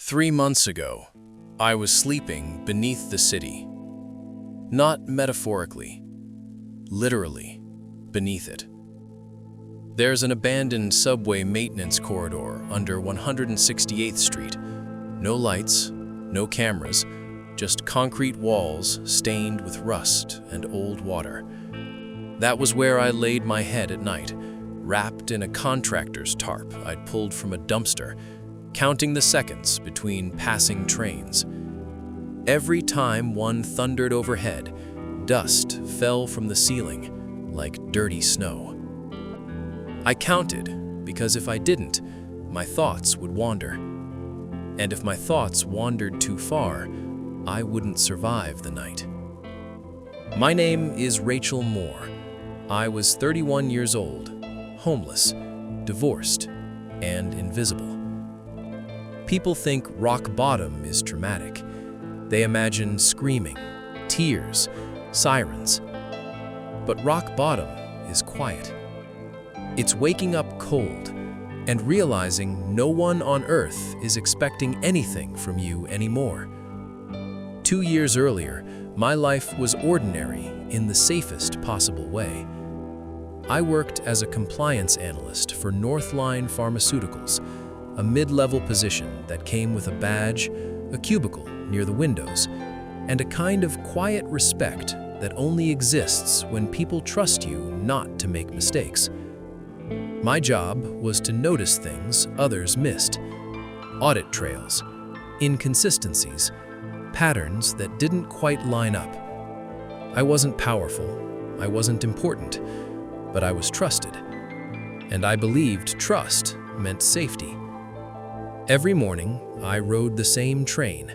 3 months ago, I was sleeping beneath the city. Not metaphorically, literally beneath it. There's an abandoned subway maintenance corridor under 168th Street. No lights, no cameras, just concrete walls stained with rust and old water. That was where I laid my head at night, wrapped in a contractor's tarp I'd pulled from a dumpster, counting the seconds between passing trains. Every time one thundered overhead, dust fell from the ceiling like dirty snow. I counted because if I didn't, my thoughts would wander. And if my thoughts wandered too far, I wouldn't survive the night. My name is Rachel Moore. I was 31 years old, homeless, divorced, and invisible. People think rock bottom is traumatic. They imagine screaming, tears, sirens. But rock bottom is quiet. It's waking up cold and realizing no one on earth is expecting anything from you anymore. 2 years earlier, my life was ordinary in the safest possible way. I worked as a compliance analyst for Northline Pharmaceuticals, a mid-level position that came with a badge, a cubicle near the windows, and a kind of quiet respect that only exists when people trust you not to make mistakes. My job was to notice things others missed: audit trails, inconsistencies, patterns that didn't quite line up. I wasn't powerful, I wasn't important, but I was trusted. And I believed trust meant safety. Every morning, I rode the same train,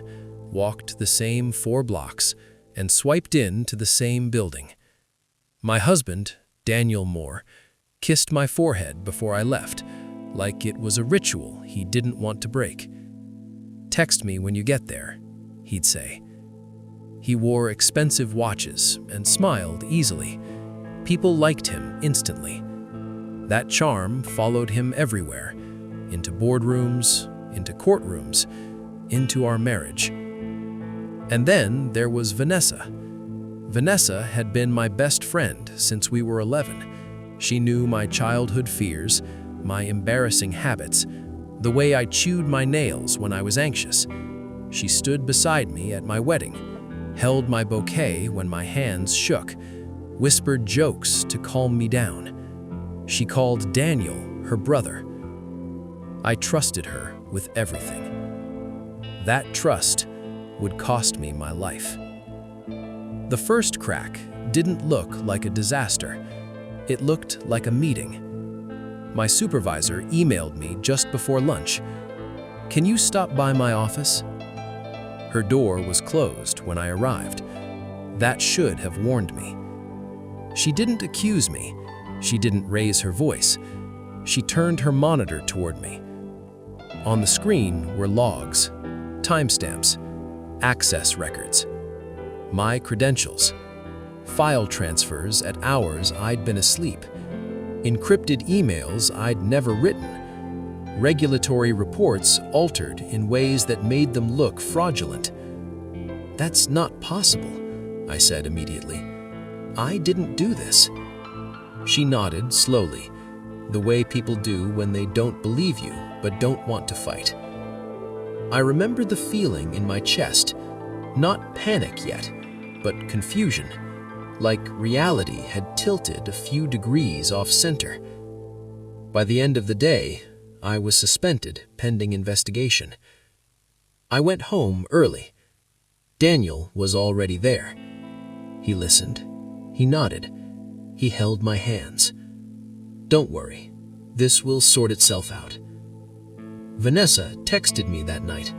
walked the same 4 blocks, and swiped in to the same building. My husband, Daniel Moore, kissed my forehead before I left, like it was a ritual he didn't want to break. "Text me when you get there," he'd say. He wore expensive watches and smiled easily. People liked him instantly. That charm followed him everywhere, into boardrooms, into courtrooms, into our marriage. And then there was Vanessa. Vanessa had been my best friend since we were 11. She knew my childhood fears, my embarrassing habits, the way I chewed my nails when I was anxious. She stood beside me at my wedding, held my bouquet when my hands shook, whispered jokes to calm me down. She called Daniel her brother. I trusted her with everything. That trust would cost me my life. The first crack didn't look like a disaster. It looked like a meeting. My supervisor emailed me just before lunch. "Can you stop by my office?" Her door was closed when I arrived. That should have warned me. She didn't accuse me. She didn't raise her voice. She turned her monitor toward me. On the screen were logs, timestamps, access records, my credentials, file transfers at hours I'd been asleep, encrypted emails I'd never written, regulatory reports altered in ways that made them look fraudulent. "That's not possible," I said immediately. "I didn't do this." She nodded slowly, the way people do when they don't believe you but don't want to fight. I remembered the feeling in my chest, not panic yet, but confusion, like reality had tilted a few degrees off-center. By the end of the day, I was suspended pending investigation. I went home early. Daniel was already there. He listened. He nodded. He held my hands. "Don't worry. This will sort itself out." Vanessa texted me that night.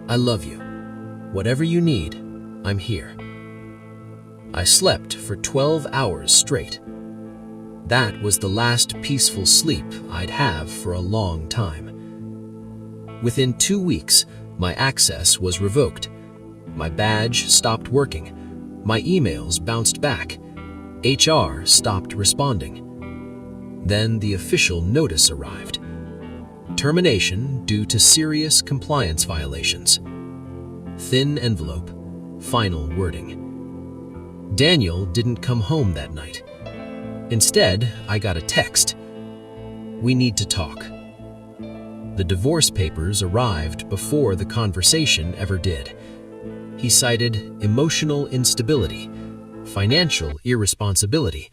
"I love you. Whatever you need, I'm here." I slept for 12 hours straight. That was the last peaceful sleep I'd have for a long time. Within 2 weeks, my access was revoked. My badge stopped working. My emails bounced back. HR stopped responding. Then the official notice arrived. Termination due to serious compliance violations. Thin envelope, final wording. Daniel didn't come home that night. Instead, I got a text. We need to talk. The divorce papers arrived before the conversation ever did. He cited emotional instability, financial irresponsibility,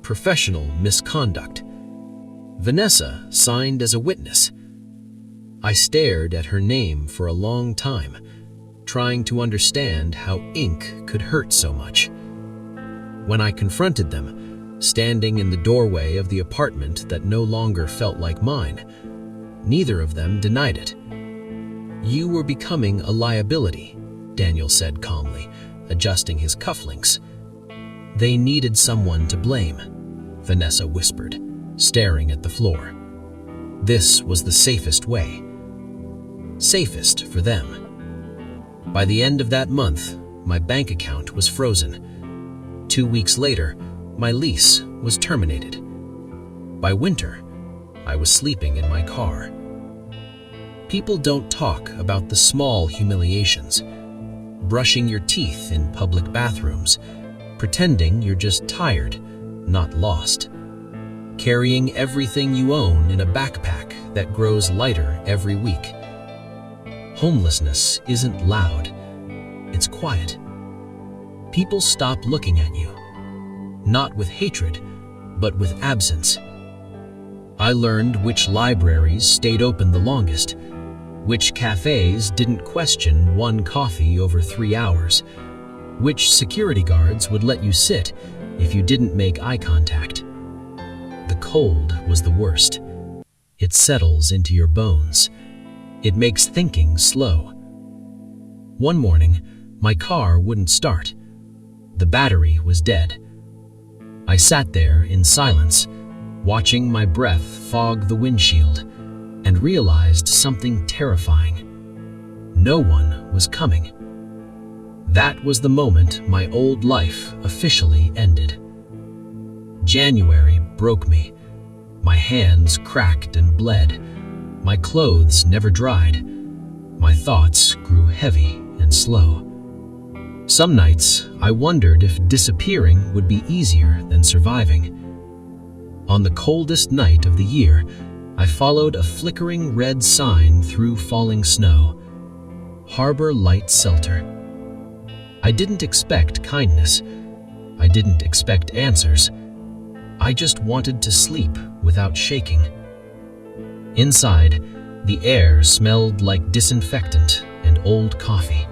professional misconduct. Vanessa signed as a witness. I stared at her name for a long time, trying to understand how ink could hurt so much. When I confronted them, standing in the doorway of the apartment that no longer felt like mine, neither of them denied it. You were becoming a liability, Daniel said calmly, adjusting his cufflinks. They needed someone to blame, Vanessa whispered, staring at the floor. This was the safest way. Safest for them. By the end of that month, my bank account was frozen. 2 weeks later, my lease was terminated. By winter, I was sleeping in my car. People don't talk about the small humiliations. Brushing your teeth in public bathrooms, pretending you're just tired, not lost. Carrying everything you own in a backpack that grows lighter every week. Homelessness isn't loud, it's quiet. People stop looking at you, not with hatred, but with absence. I learned which libraries stayed open the longest, which cafes didn't question one coffee over 3 hours, which security guards would let you sit if you didn't make eye contact. The cold was the worst. It settles into your bones. It makes thinking slow. One morning, my car wouldn't start. The battery was dead. I sat there in silence, watching my breath fog the windshield, and realized something terrifying. No one was coming. That was the moment my old life officially ended. January broke me. My hands cracked and bled. My clothes never dried. My thoughts grew heavy and slow. Some nights, I wondered if disappearing would be easier than surviving. On the coldest night of the year, I followed a flickering red sign through falling snow. Harbor Light Shelter. I didn't expect kindness. I didn't expect answers. I just wanted to sleep without shaking. Inside, the air smelled like disinfectant and old coffee.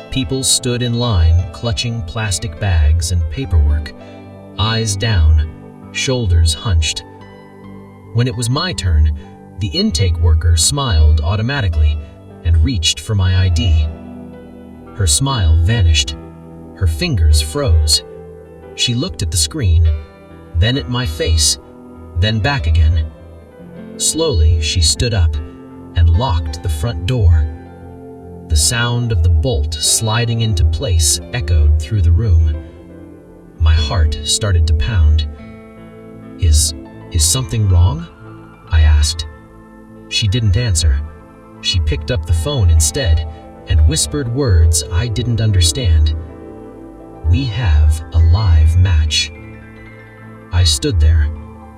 People stood in line clutching plastic bags and paperwork, eyes down, shoulders hunched. When it was my turn, the intake worker smiled automatically and reached for my ID. Her smile vanished. Her fingers froze. She looked at the screen, then at my face, then back again. Slowly, she stood up and locked the front door. The sound of the bolt sliding into place echoed through the room. My heart started to pound. Is something wrong? I asked. She didn't answer. She picked up the phone instead and whispered words I didn't understand. We have a live match. I stood there,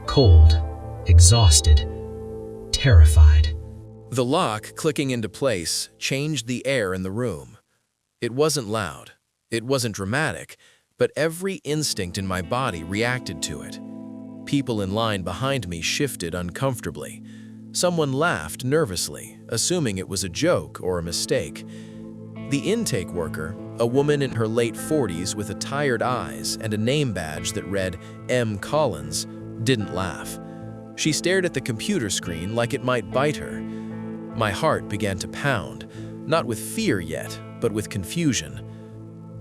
cold, exhausted, terrified. The lock clicking into place changed the air in the room. It wasn't loud, it wasn't dramatic, but every instinct in my body reacted to it. People in line behind me shifted uncomfortably. Someone laughed nervously, assuming it was a joke or a mistake. The intake worker, a woman in her late 40s with tired eyes and a name badge that read M. Collins, didn't laugh. She stared at the computer screen like it might bite her. My heart began to pound, not with fear yet, but with confusion.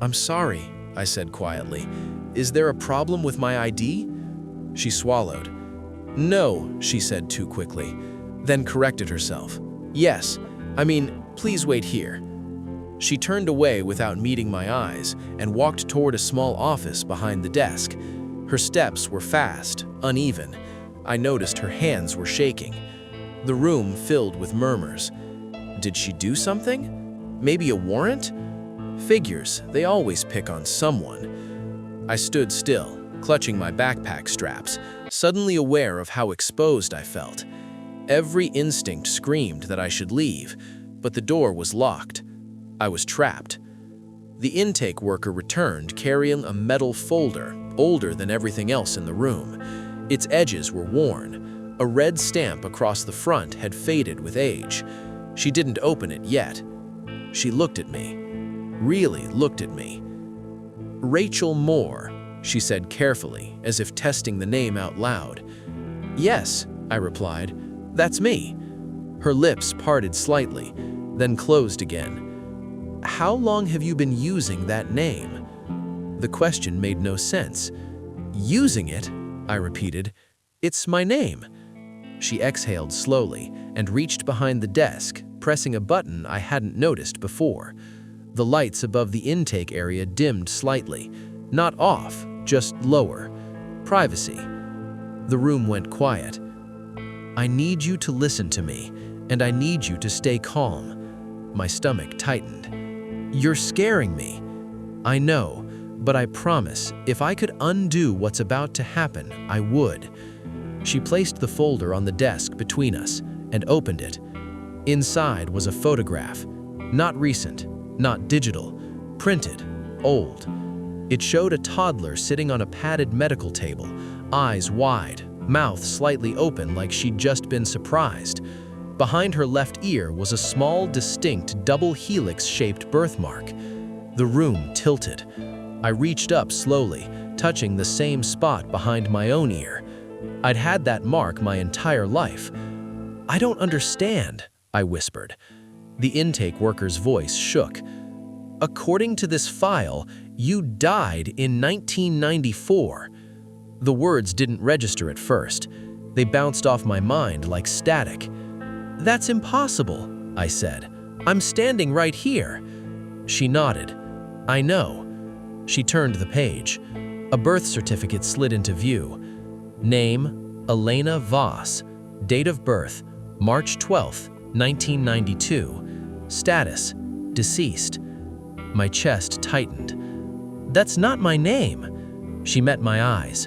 "I'm sorry," I said quietly. "Is there a problem with my ID?" She swallowed. "No," she said too quickly, then corrected herself. "Yes, please wait here." She turned away without meeting my eyes and walked toward a small office behind the desk. Her steps were fast, uneven. I noticed her hands were shaking. The room filled with murmurs. Did she do something? Maybe a warrant? Figures, they always pick on someone. I stood still, clutching my backpack straps, suddenly aware of how exposed I felt. Every instinct screamed that I should leave, but the door was locked. I was trapped. The intake worker returned carrying a metal folder, older than everything else in the room. Its edges were worn. A red stamp across the front had faded with age. She didn't open it yet. She looked at me. Really looked at me. "Rachel Moore," she said carefully, as if testing the name out loud. "Yes," I replied. "That's me." Her lips parted slightly, then closed again. "How long have you been using that name?" The question made no sense. "Using it?" I repeated. "It's my name." She exhaled slowly and reached behind the desk, pressing a button I hadn't noticed before. The lights above the intake area dimmed slightly. Not off, just lower. Privacy. The room went quiet. "I need you to listen to me, and I need you to stay calm." My stomach tightened. "You're scaring me." "I know, but I promise, if I could undo what's about to happen, I would." She placed the folder on the desk between us and opened it. Inside was a photograph. Not recent, not digital, printed, old. It showed a toddler sitting on a padded medical table, eyes wide, mouth slightly open like she'd just been surprised. Behind her left ear was a small, distinct, double helix-shaped birthmark. The room tilted. I reached up slowly, touching the same spot behind my own ear. I'd had that mark my entire life. "I don't understand," I whispered. The intake worker's voice shook. "According to this file, you died in 1994. The words didn't register at first. They bounced off my mind like static. "That's impossible," I said. "I'm standing right here." She nodded. "I know." She turned the page. A birth certificate slid into view. Name, Elena Voss. Date of birth, March 12, 1992. Status, deceased. My chest tightened. "That's not my name." She met my eyes.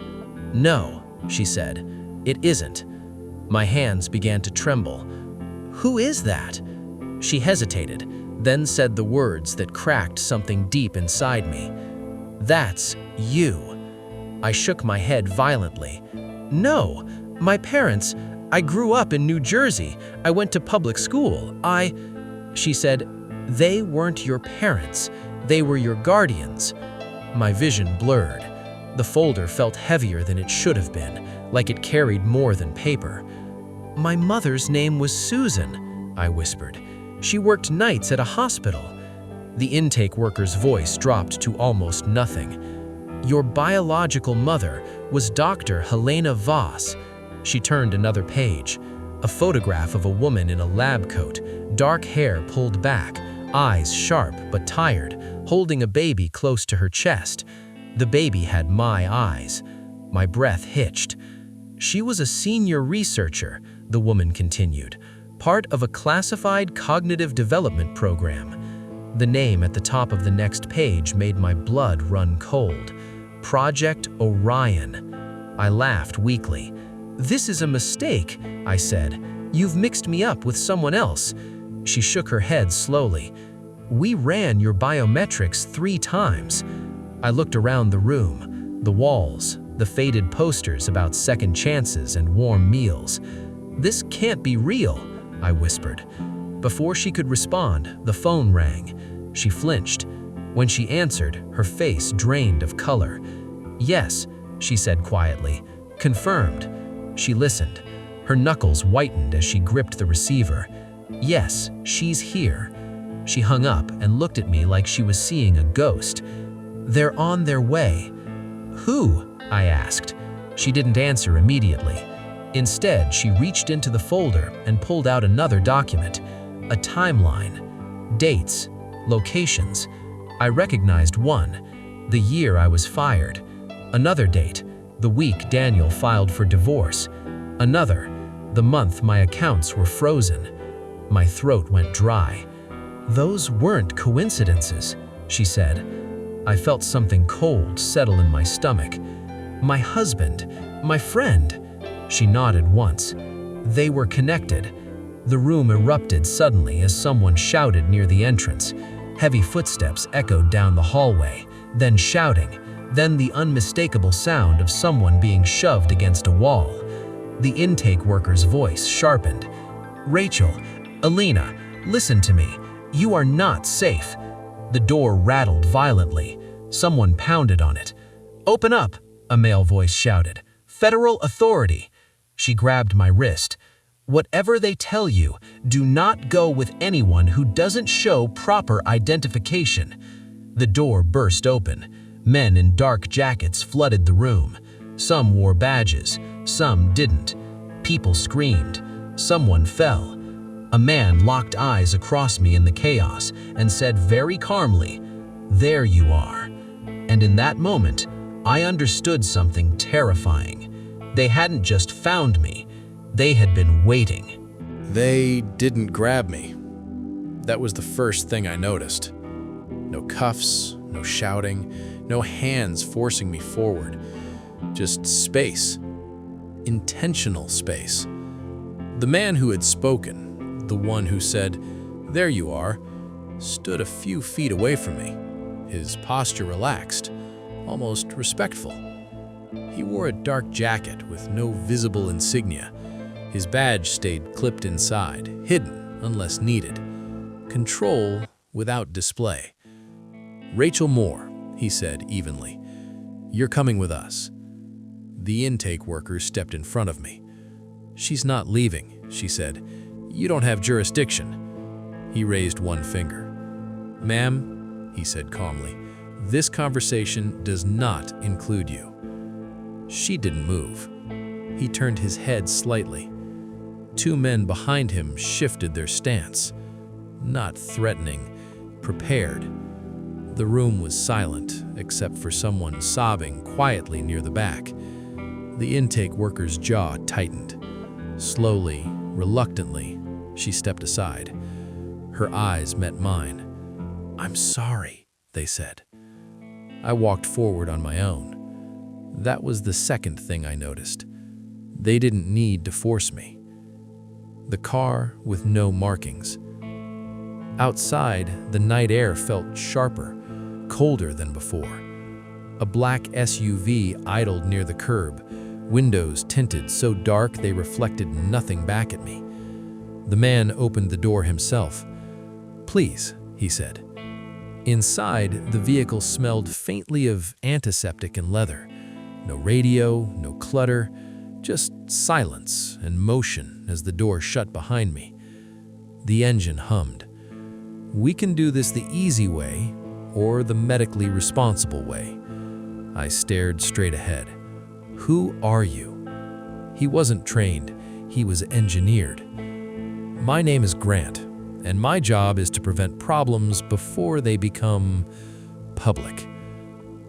"No," she said, "it isn't." My hands began to tremble. "Who is that?" She hesitated, then said the words that cracked something deep inside me. "That's you." I shook my head violently. "No, my parents, I grew up in New Jersey. I went to public school. She said, "They weren't your parents. They were your guardians." My vision blurred. The folder felt heavier than it should have been, like it carried more than paper. "My mother's name was Susan," I whispered. "She worked nights at a hospital." The intake worker's voice dropped to almost nothing. "Your biological mother was Dr. Helena Voss." She turned another page. A photograph of a woman in a lab coat, dark hair pulled back, eyes sharp but tired, holding a baby close to her chest. The baby had my eyes. My breath hitched. "She was a senior researcher," the woman continued, "part of a classified cognitive development program." The name at the top of the next page made my blood run cold. Project Orion. I laughed weakly. "This is a mistake," I said. "You've mixed me up with someone else." She shook her head slowly. "We ran your biometrics 3 times. I looked around the room, the walls, the faded posters about second chances and warm meals. "This can't be real," I whispered. Before she could respond, the phone rang. She flinched. When she answered, her face drained of color. "Yes," she said quietly. "Confirmed." She listened. Her knuckles whitened as she gripped the receiver. "Yes, she's here." She hung up and looked at me like she was seeing a ghost. "They're on their way." "Who?" I asked. She didn't answer immediately. Instead, she reached into the folder and pulled out another document. A timeline. Dates. Locations. I recognized one. The year I was fired. Another date. The week Daniel filed for divorce. Another. The month my accounts were frozen. My throat went dry. "Those weren't coincidences," she said. I felt something cold settle in my stomach. "My husband, my friend." She nodded once. "They were connected." The room erupted suddenly as someone shouted near the entrance. Heavy footsteps echoed down the hallway, then shouting, then the unmistakable sound of someone being shoved against a wall. The intake worker's voice sharpened. "Rachel, Alina, listen to me. You are not safe." The door rattled violently. Someone pounded on it. "Open up," a male voice shouted. "Federal authority." She grabbed my wrist. "Whatever they tell you, do not go with anyone who doesn't show proper identification." The door burst open. Men in dark jackets flooded the room. Some wore badges, some didn't. People screamed. Someone fell. A man locked eyes across me in the chaos and said very calmly, "There you are." And in that moment, I understood something terrifying. They hadn't just found me, they had been waiting. They didn't grab me. That was the first thing I noticed. No cuffs, no shouting, no hands forcing me forward. Just space. Intentional space. The man who had spoken, the one who said, "There you are," stood a few feet away from me, his posture relaxed, almost respectful. He wore a dark jacket with no visible insignia. His badge stayed clipped inside, hidden unless needed. Control without display. "Rachel Moore," he said evenly. "You're coming with us." The intake worker stepped in front of me. "She's not leaving," she said. "You don't have jurisdiction." He raised one finger. "Ma'am," he said calmly, "this conversation does not include you." She didn't move. He turned his head slightly. Two men behind him shifted their stance. Not threatening, prepared. The room was silent, except for someone sobbing quietly near the back. The intake worker's jaw tightened. Slowly, reluctantly, she stepped aside. Her eyes met mine. "I'm sorry," they said. I walked forward on my own. That was the second thing I noticed. They didn't need to force me. The car with no markings. Outside, the night air felt sharper, colder than before. A black SUV idled near the curb, windows tinted so dark they reflected nothing back at me. The man opened the door himself. "Please," he said. Inside, the vehicle smelled faintly of antiseptic and leather. No radio, no clutter, just silence and motion as the door shut behind me. The engine hummed. "We can do this the easy way or the medically responsible way." I stared straight ahead. "Who are you?" He wasn't trained, he was engineered. "My name is Grant, and my job is to prevent problems before they become public."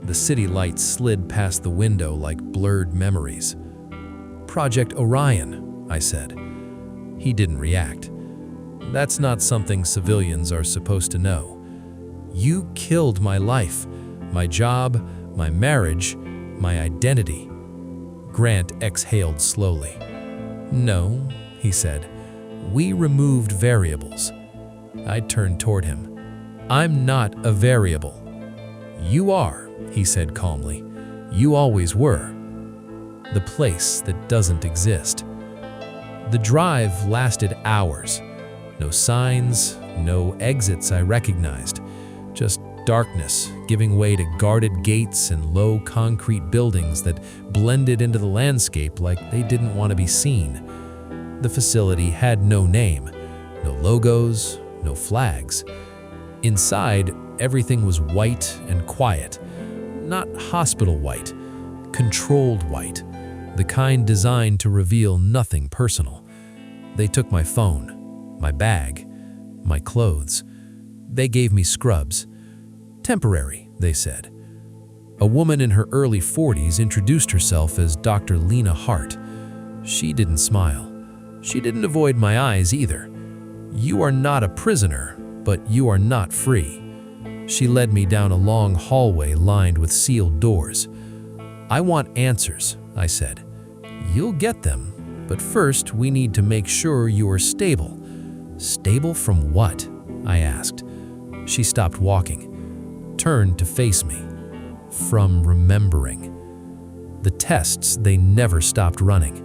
The city lights slid past the window like blurred memories. "Project Orion," I said. He didn't react. "That's not something civilians are supposed to know. You killed my life, my job, my marriage, my identity." Grant exhaled slowly. "No," he said. "We removed variables." I turned toward him. "I'm not a variable." "You are," he said calmly. "You always were. The place that doesn't exist." The drive lasted hours. No signs, no exits I recognized. Just darkness giving way to guarded gates and low concrete buildings that blended into the landscape like they didn't want to be seen. The facility had no name, no logos, no flags. Inside, everything was white and quiet. Not hospital white, controlled white, the kind designed to reveal nothing personal. They took my phone, my bag, my clothes. They gave me scrubs. "Temporary," they said. A woman in her early 40s introduced herself as Dr. Lena Hart. She didn't smile. She didn't avoid my eyes either. "You are not a prisoner, but you are not free." She led me down a long hallway lined with sealed doors. "I want answers," I said. "You'll get them, but first we need to make sure you are stable." "Stable from what?" I asked. She stopped walking, turned to face me. "From remembering." The tests, they never stopped running.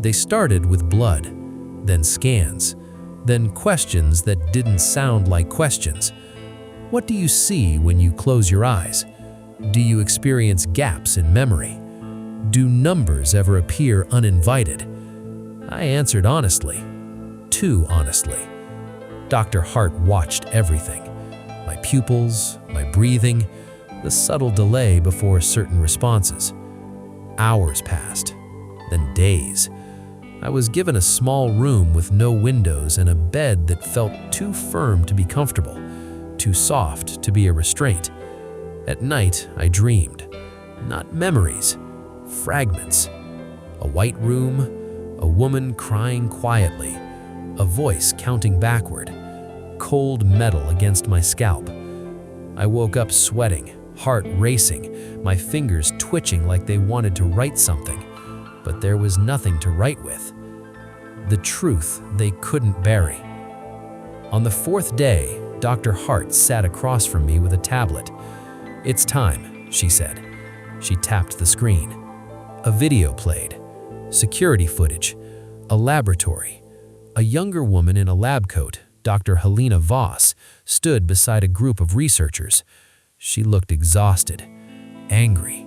They started with blood, then scans, then questions that didn't sound like questions. What do you see when you close your eyes? Do you experience gaps in memory? Do numbers ever appear uninvited? I answered honestly, too honestly. Dr. Hart watched everything. My pupils, my breathing, the subtle delay before certain responses. Hours passed, then days. I was given a small room with no windows and a bed that felt too firm to be comfortable, too soft to be a restraint. At night, I dreamed. Not memories, fragments. A white room, a woman crying quietly, a voice counting backward, cold metal against my scalp. I woke up sweating, heart racing, my fingers twitching like they wanted to write something, but there was nothing to write with. The truth they couldn't bury. On the fourth day, Dr. Hart sat across from me with a tablet. "It's time," she said. She tapped the screen. A video played. Security footage. A laboratory. A younger woman in a lab coat, Dr. Helena Voss, stood beside a group of researchers. She looked exhausted, angry.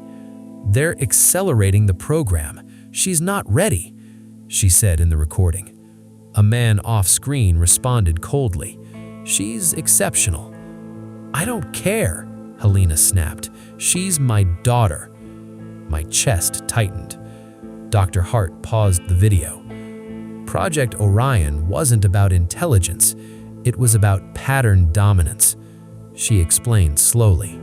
"They're accelerating the program. She's not ready," she said in the recording. A man off-screen responded coldly. "She's exceptional." "I don't care," Helena snapped. "She's my daughter." My chest tightened. Dr. Hart paused the video. Project Orion wasn't about intelligence. It was about pattern dominance. She explained slowly.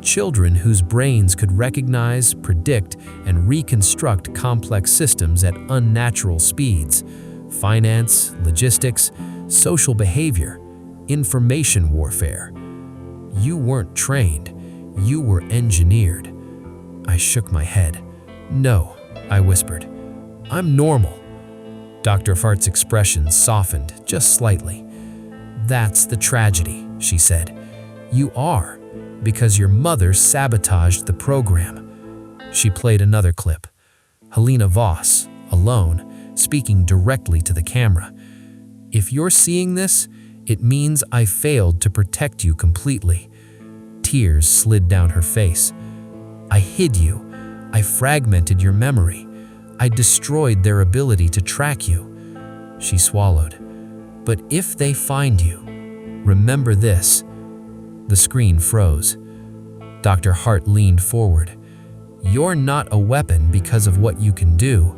Children whose brains could recognize, predict, and reconstruct complex systems at unnatural speeds. Finance, logistics, social behavior, information warfare. You weren't trained. You were engineered. I shook my head. "No," I whispered. "I'm normal." Dr. Hart's expression softened just slightly. "That's the tragedy," she said. "You are, because your mother sabotaged the program." She played another clip. Helena Voss, alone, speaking directly to the camera. "If you're seeing this, it means I failed to protect you completely." Tears slid down her face. "I hid you. I fragmented your memory. I destroyed their ability to track you." She swallowed. "But if they find you, remember this." The screen froze. Dr. Hart leaned forward. "You're not a weapon because of what you can do.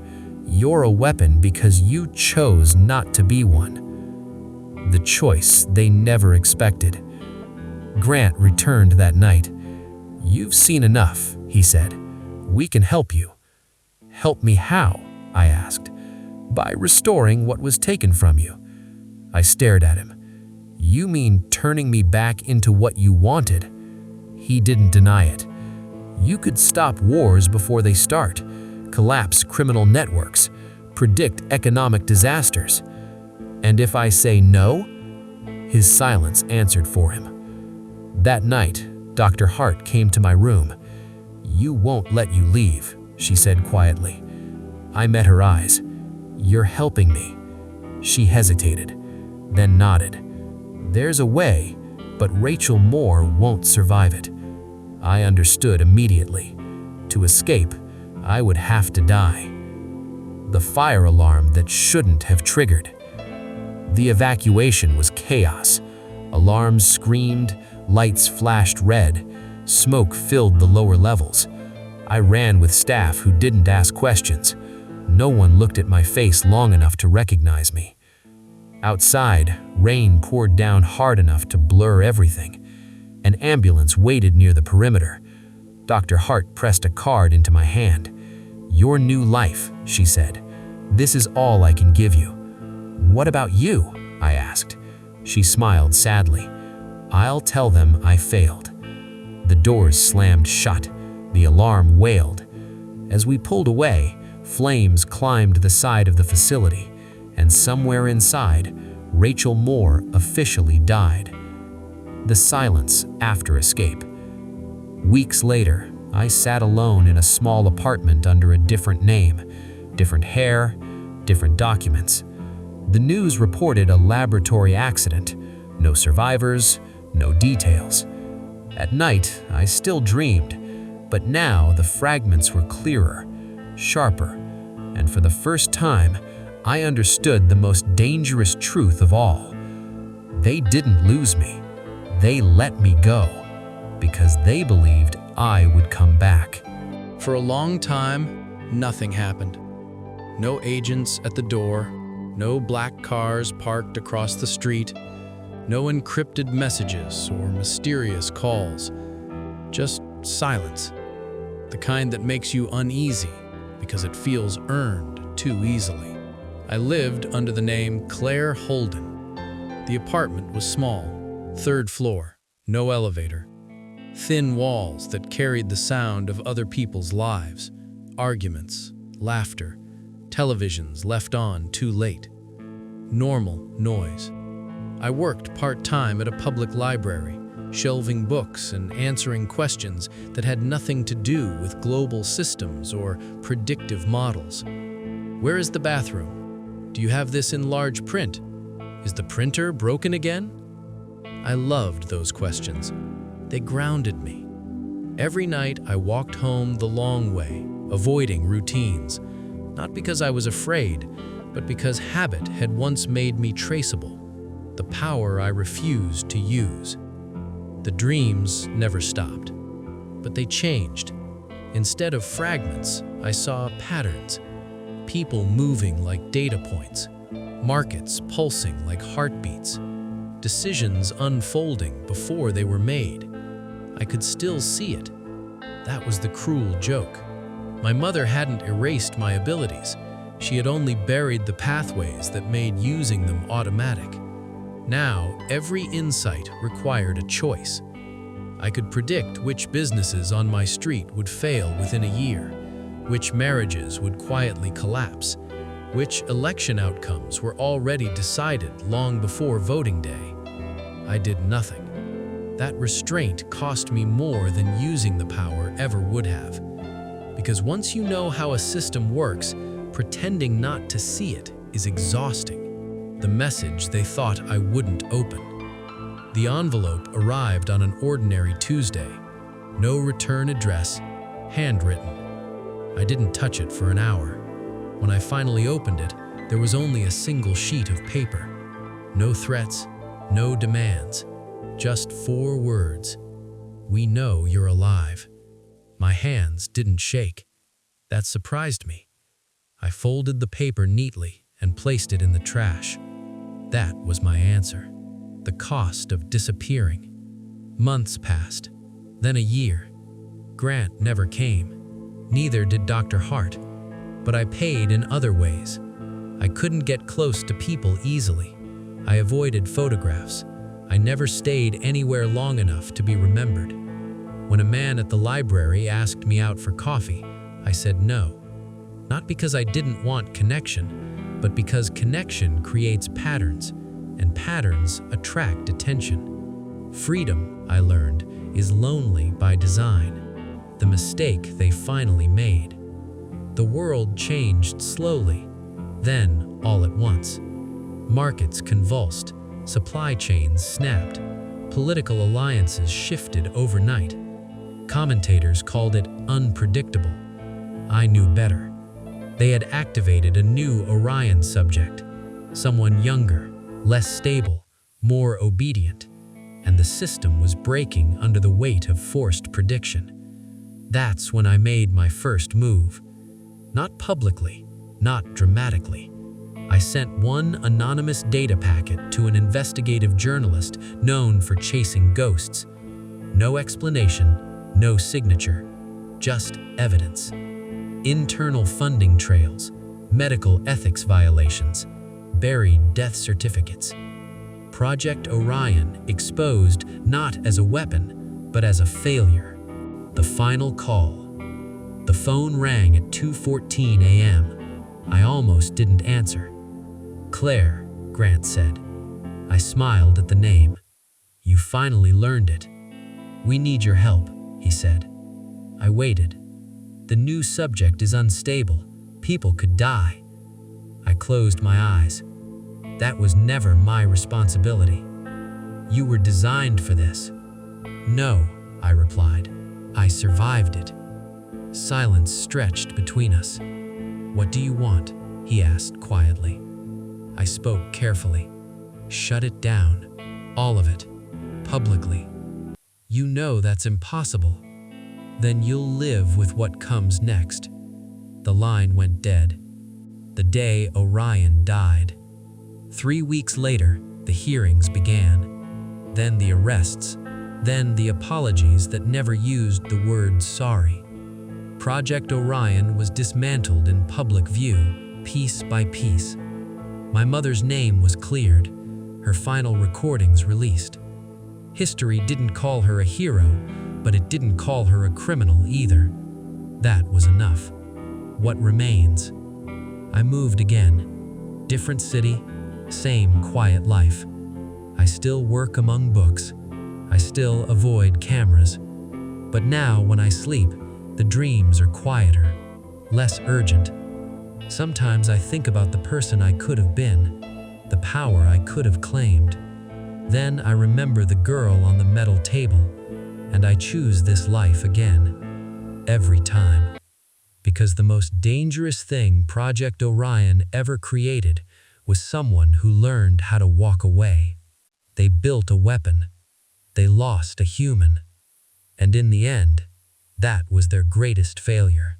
You're a weapon because you chose not to be one." The choice they never expected. Grant returned that night. "You've seen enough," he said. "We can help you." "Help me how?" I asked. "By restoring what was taken from you." I stared at him. "You mean turning me back into what you wanted?" He didn't deny it. "You could stop wars before they start, collapse criminal networks, predict economic disasters. And if I say no?" His silence answered for him. That night, Dr. Hart came to my room. "You won't let you leave," she said quietly. I met her eyes. "You're helping me." She hesitated, then nodded. "There's a way, but Rachel Moore won't survive it." I understood immediately. To escape, I would have to die. The fire alarm that shouldn't have triggered. The evacuation was chaos. Alarms screamed, lights flashed red, smoke filled the lower levels. I ran with staff who didn't ask questions. No one looked at my face long enough to recognize me. Outside, rain poured down hard enough to blur everything. An ambulance waited near the perimeter. Dr. Hart pressed a card into my hand. "Your new life," she said. This is all I can give you." "What about you?" I asked. She smiled sadly. "I'll tell them I failed." The doors slammed shut. The alarm wailed. As we pulled away, flames climbed the side of the facility, and somewhere inside, Rachel Moore officially died. The silence after escape. Weeks later, I sat alone in a small apartment under a different name, different hair, different documents. The news reported a laboratory accident. No survivors, no details. At night, I still dreamed, but now the fragments were clearer, sharper, and for the first time, I understood the most dangerous truth of all. They didn't lose me. They let me go because they believed I would come back. For a long time, nothing happened. No agents at the door, no black cars parked across the street, no encrypted messages or mysterious calls. Just silence. The kind that makes you uneasy because it feels earned too easily. I lived under the name Claire Holden. The apartment was small, 3rd floor, no elevator. Thin walls that carried the sound of other people's lives, arguments, laughter, televisions left on too late. Normal noise. I worked part-time at a public library, shelving books and answering questions that had nothing to do with global systems or predictive models. Where is the bathroom? Do you have this in large print? Is the printer broken again? I loved those questions. They grounded me. Every night I walked home the long way, avoiding routines, not because I was afraid, but because habit had once made me traceable, the power I refused to use. The dreams never stopped, but they changed. Instead of fragments, I saw patterns, people moving like data points, markets pulsing like heartbeats, decisions unfolding before they were made. I could still see it. That was the cruel joke. My mother hadn't erased my abilities. She had only buried the pathways that made using them automatic. Now, every insight required a choice. I could predict which businesses on my street would fail within a year, which marriages would quietly collapse, which election outcomes were already decided long before voting day. I did nothing. That restraint cost me more than using the power ever would have. Because once you know how a system works, pretending not to see it is exhausting. The message they thought I wouldn't open. The envelope arrived on an ordinary Tuesday. No return address, handwritten. I didn't touch it for an hour. When I finally opened it, there was only a single sheet of paper. No threats, no demands. Just 4 words. "We know you're alive." My hands didn't shake. That surprised me. I folded the paper neatly and placed it in the trash. That was my answer. The cost of disappearing. Months passed, then a year. Grant never came. Neither did Dr. Hart. But I paid in other ways. I couldn't get close to people easily. I avoided photographs. I never stayed anywhere long enough to be remembered. When a man at the library asked me out for coffee, I said no. Not because I didn't want connection, but because connection creates patterns, and patterns attract attention. Freedom, I learned, is lonely by design. The mistake they finally made. The world changed slowly, then all at once. Markets convulsed. Supply chains snapped. Political alliances shifted overnight. Commentators called it unpredictable. I knew better. They had activated a new Orion subject, someone younger, less stable, more obedient, and the system was breaking under the weight of forced prediction. That's when I made my first move. Not publicly, not dramatically. I sent one anonymous data packet to an investigative journalist known for chasing ghosts. No explanation, no signature, just evidence. Internal funding trails, medical ethics violations, buried death certificates. Project Orion exposed not as a weapon, but as a failure. The final call. The phone rang at 2:14 a.m. I almost didn't answer. "Claire," Grant said. I smiled at the name. "You finally learned it." "We need your help," he said. I waited. "The new subject is unstable. People could die." I closed my eyes. "That was never my responsibility. You were designed for this." "No," I replied. "I survived it." Silence stretched between us. "What do you want?" he asked quietly. I spoke carefully. "Shut it down. All of it. Publicly." "You know that's impossible." "Then you'll live with what comes next." The line went dead. The day Orion died. 3 weeks later, the hearings began. Then the arrests. Then the apologies that never used the word sorry. Project Orion was dismantled in public view, piece by piece. My mother's name was cleared, her final recordings released. History didn't call her a hero, but it didn't call her a criminal either. That was enough. What remains? I moved again. Different city, same quiet life. I still work among books. I still avoid cameras. But now when I sleep, the dreams are quieter, less urgent. Sometimes I think about the person I could have been, the power I could have claimed. Then I remember the girl on the metal table, and I choose this life again, every time. Because the most dangerous thing Project Orion ever created was someone who learned how to walk away. They built a weapon. They lost a human. And in the end, that was their greatest failure.